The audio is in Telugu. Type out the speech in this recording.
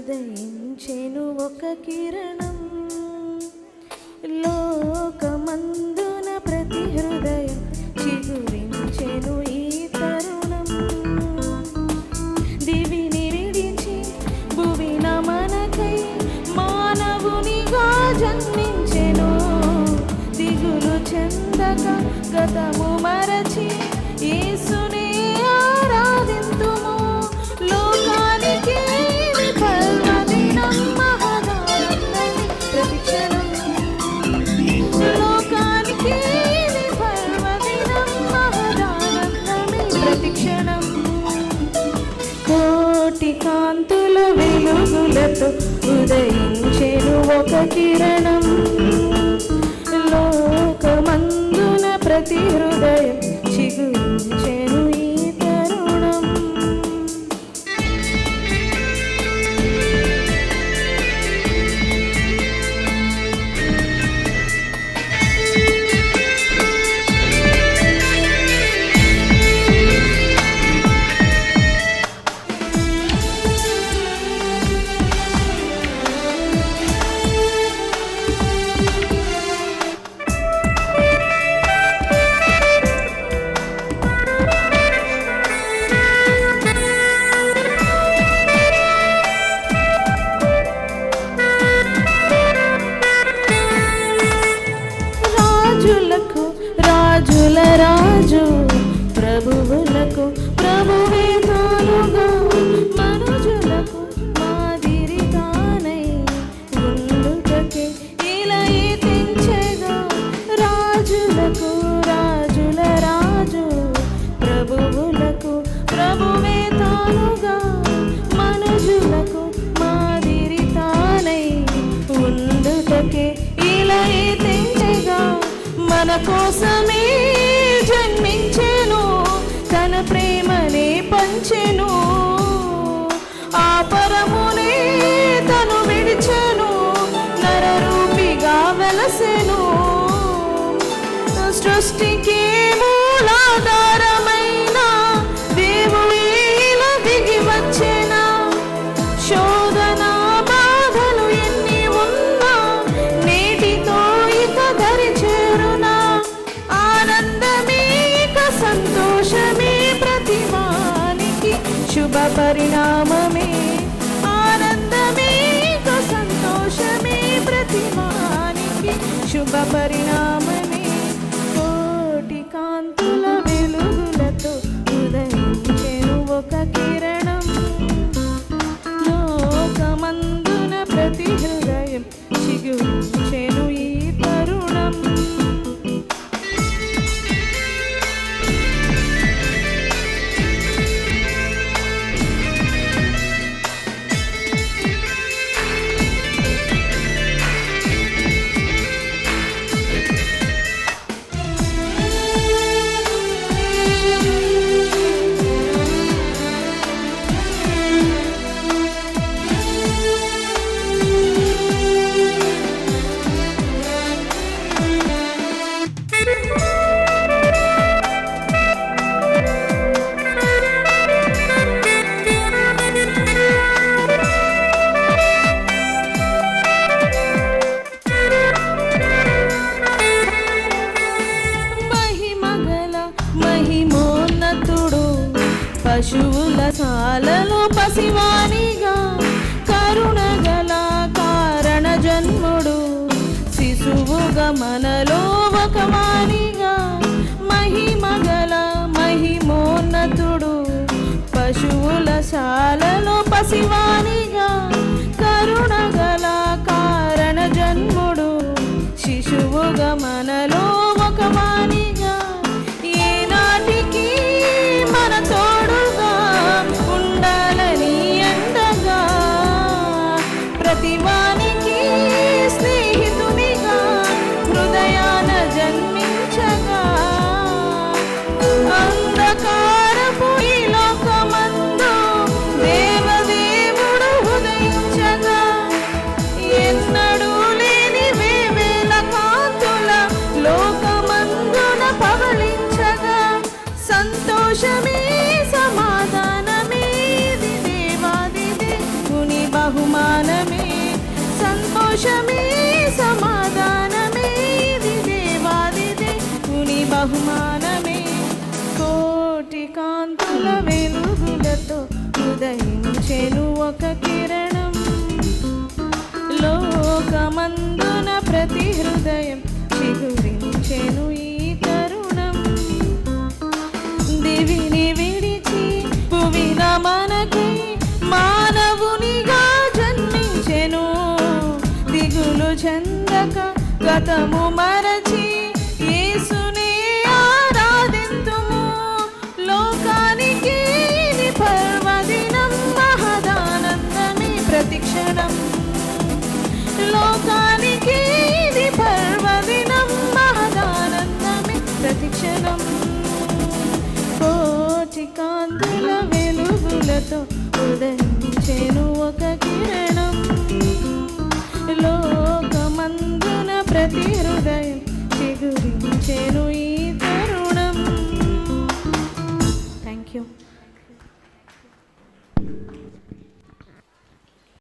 ఉదయించెను ఒక కిరణం, లోకమందున ప్రతి హృదయం చిగురించెను ఈ తరుణం. దివిని విడిచి భువిన మనకై మానవునిగా జన్మించెను. దిగులు చెందక గతము మరచి యేసునే ఆరాధింతుము. లోకానికి కోటి కాంతుల వెలుగులతో ఉదయించెను ఒక కిరణం, లోకమందున ప్రతి హృదయం చిగురించెను ఈ తరుణం. రాజుల రాజు ప్రభువులకు ప్రభువే తానుగా, మనుజులకు మాదిరి తానై ఉండుటకే ఇలై తెంచెగా. రాజులకు రాజుల రాజు ప్రభువులకు ప్రభువే తానుగా, మనుజులకు మాదిరి తానై ఉండుటకే ఇలై తెంచెగా. మన కోసమే జన్మించెను, తన ప్రేమనే పంచెను. ఆ పరమునే తను విడిచెను, నరరూపిగా వెలసెను. సృష్టికి మూలాధారమైన దేవుడే ఇలా దిగి వచ్చెనా. శోధన బాధలు ఎన్ని ఉన్నా నేటితో ఇక దరి చేరునా. ఆనందమే ఇక సంతోషమే ప్రతివానికి శుభ పరిణామమే. ఆనందమే ఇక సంతోషమే ప్రతివానికి శుభ పరిణామమే. కోటి కాంతుల వెలుగులతో ఉదయించెను ఒక కిరణం, లోకమందున ప్రతి హృదయం చిగురించెను ఈ తరుణం. మహిమోన్నతుడు పశువుల సాలలో పసివానిగా, కరుణగల కారణ జన్ముడు శిశువుగా మనలో ఒక వానిగా. మహిమగల మహిమోన్నతుడు పశువుల శాలలో పసివానిగా, కరుణగల కారణ జన్ముడు శిశువుగా మనలో ఒక వానిగా. ఏనాటికి మన తోడుగా ఉండాలని ఎండగా, ప్రతివానికి స్నేహితునిగా హృదయాన జన్మించగా. అంధకారపు ఈ లోకమందు దేవదేవుడు గానమే, సంతోషమే సమాధానమే, ఇది దేవాది దేవుని బహుమానమే. కోటి కాంతుల వెలుగులతో ఉదయించెను ఒక కిరణం, లోకమందున ప్రతి హృదయం చిగురించెను ఈ తరుణం. దివిని విడిచి భువిన మనకి మానవునిగా జన్మించెను, దిగులు చెందక గతము మరచి యేసునే ఆరాధింతుము. లోకానికి ఇది పర్వదినం, మహదానందమే ప్రతిక్షణం. లోకానికి ఇది పర్వదినం, మహదానందమే ప్రతిక్షణం. కోటి కాంతుల వెలుగులతో ఉదయించెను ఒక కిరణం.